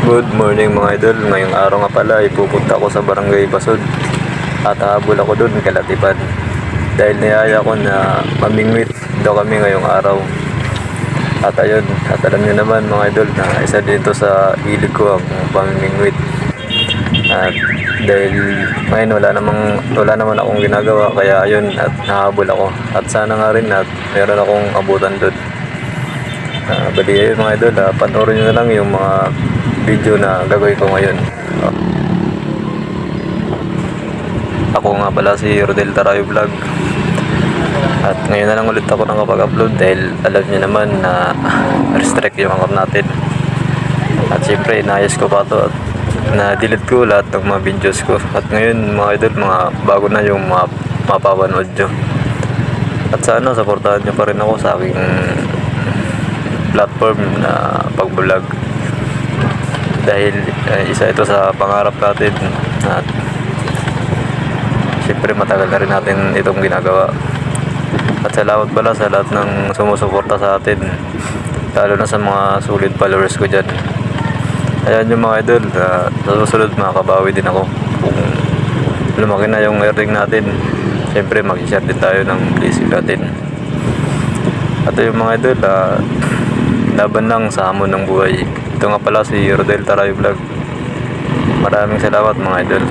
Good morning mga idol. Ngayong araw nga pala ay pupunta ako sa Barangay Basud at hahabol ako dun kay Latipan dahil niyaya ko na mamingwit daw kami ngayong araw. At ayun, at alam nyo naman mga idol na isa dito sa hilig ko ang pamimingwit. At dahil ngayon wala naman akong ginagawa kaya ayun at nahabol ako. At sana nga rin at meron akong abutan dun. Bali ayun mga idol, panoorin nyo na lang yung mga video na gagawin ko ngayon. Ako nga pala si Rodel Tarayo Vlog. At ngayon na lang ulit ako nakapag-upload dahil alam niyo naman na restrict yung account natin. At syempre inayos ko pa to at na-delete ko lahat ng mga videos ko. At ngayon mga idol, mga bago na yung mga mapapanood nyo. At sana supportahan nyo pa rin ako sa aking platform na pag-vlog. Dahil isa ito sa pangarap natin at siyempre matagal na rin natin itong ginagawa. At salamat pala sa lahat ng sumusuporta sa atin, lalo na sa mga solid followers ko dyan. Ayan yung mga idol, sa susunod makakabawi din ako kung lumaki na yung earning natin. Siyempre mag-share din tayo ng blessing natin. At yung mga idol, laban lang sa hamon ng buhay. Ito nga pala si Rodel Tarayo Vlog. Maraming salamat mga idol.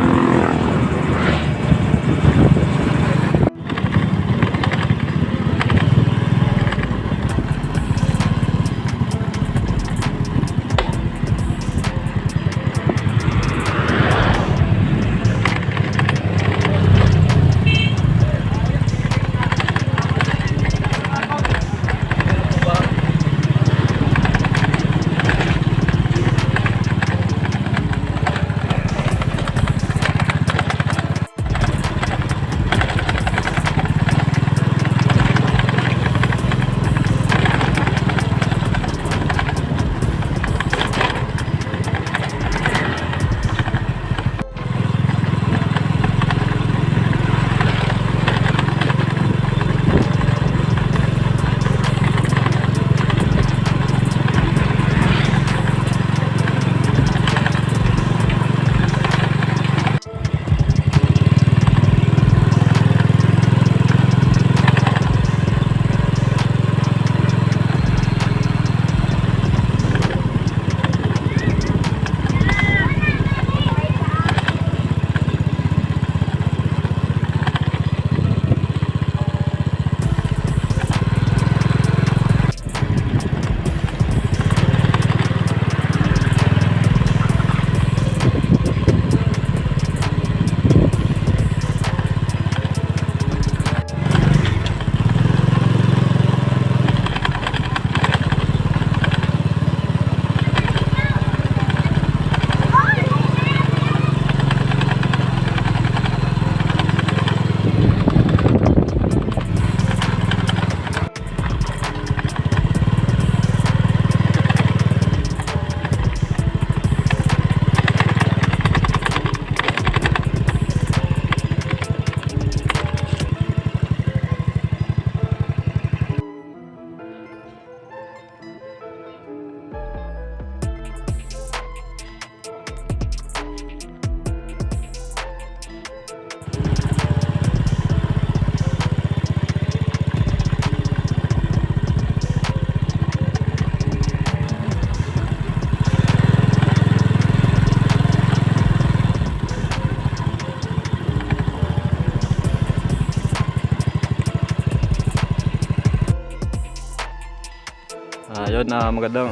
Ayun, magandang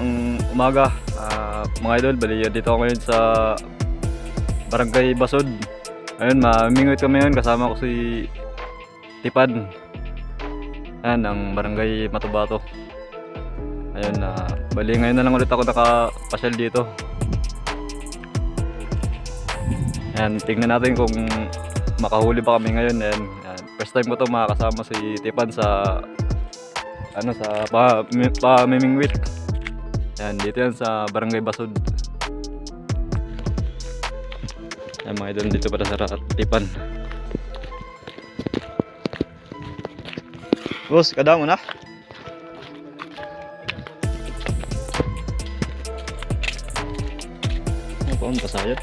umaga mga idol. Bali dito ako ngayon sa Barangay Basud. Ayun, mamingwit kami ngayon, kasama ko si Tipan. Ayan, ang Barangay Matubato. Ayun, bali ngayon na lang ulit ako nakapasyal dito. Ayan, tingnan natin kung makahuli pa kami ngayon. Ayan, first time ko to makakasama si Tipan sa pamimingwit. Yan, dito yan sa Barangay Basud. Yan mga idol, dito para sa Tipan. Boss, kadang mo na? Kuan pasayat.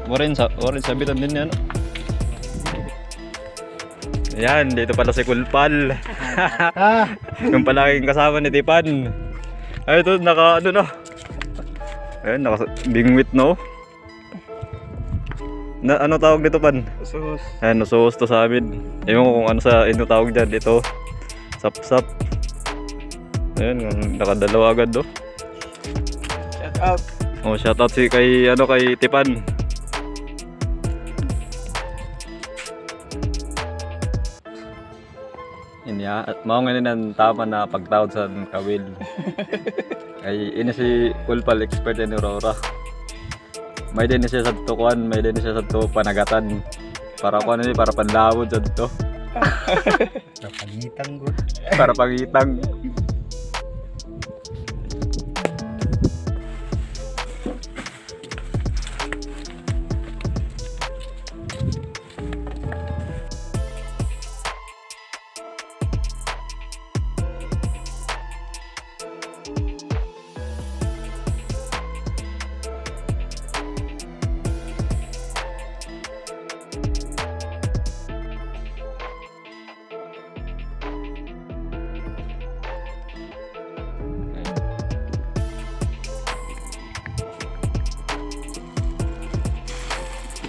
Warin sabitan din yan. Ayan, dito pala si Kulpal. Yung palaging kasama ni Tipan. Ay, ito, naka, ano na. Ayan, naka, bingwit, no? Na, ano tawag dito, Pan? Usos. Ayan, usos to sa amin. Ewan ko kung ano sa inyo tawag dyan dito. Sap-sap. Ayan, nakadalawa agad, do. Shout out. Oh, shoutout si kay, ano, kay Tipan. Inya at mao nga ng tama na pagtawad sa kawil. Ay ini si Kulpal expert ni Aurora. May din siya sa tukuan, may din siya sa panagatan. Para ko ano ni para panlawod sa dito. Sa pangitang good. Para pangitang.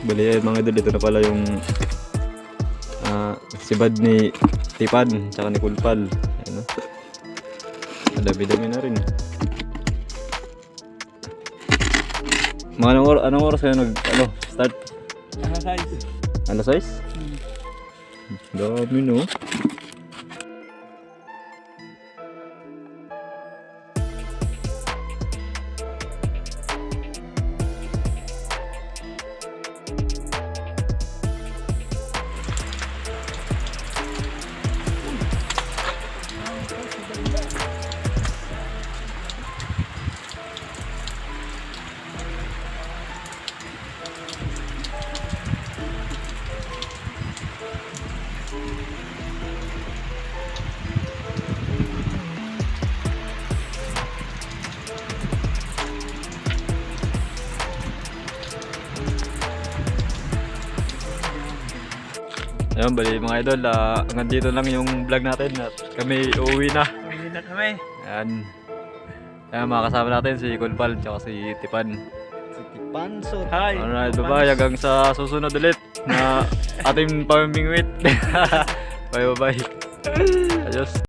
Bali mga idol, ito na pala yung sibad ni Tipan tsaka ni Kulpal. Ayan, dami-dami na rin. Mga anong oras kayo start? Alas 6? Dami, no? Ayun, bali mga idol, hanggang dito lang yung vlog natin at kami uuwi na. Uwi na kami. Ayan. Ayan, mga kasama natin si Kulpal tsaka si Tipan. Si Tipansot. Hi! Alright, bye-bye. Hanggang sa susunod ulit na ating pamimingwit. Bye-bye. Adios.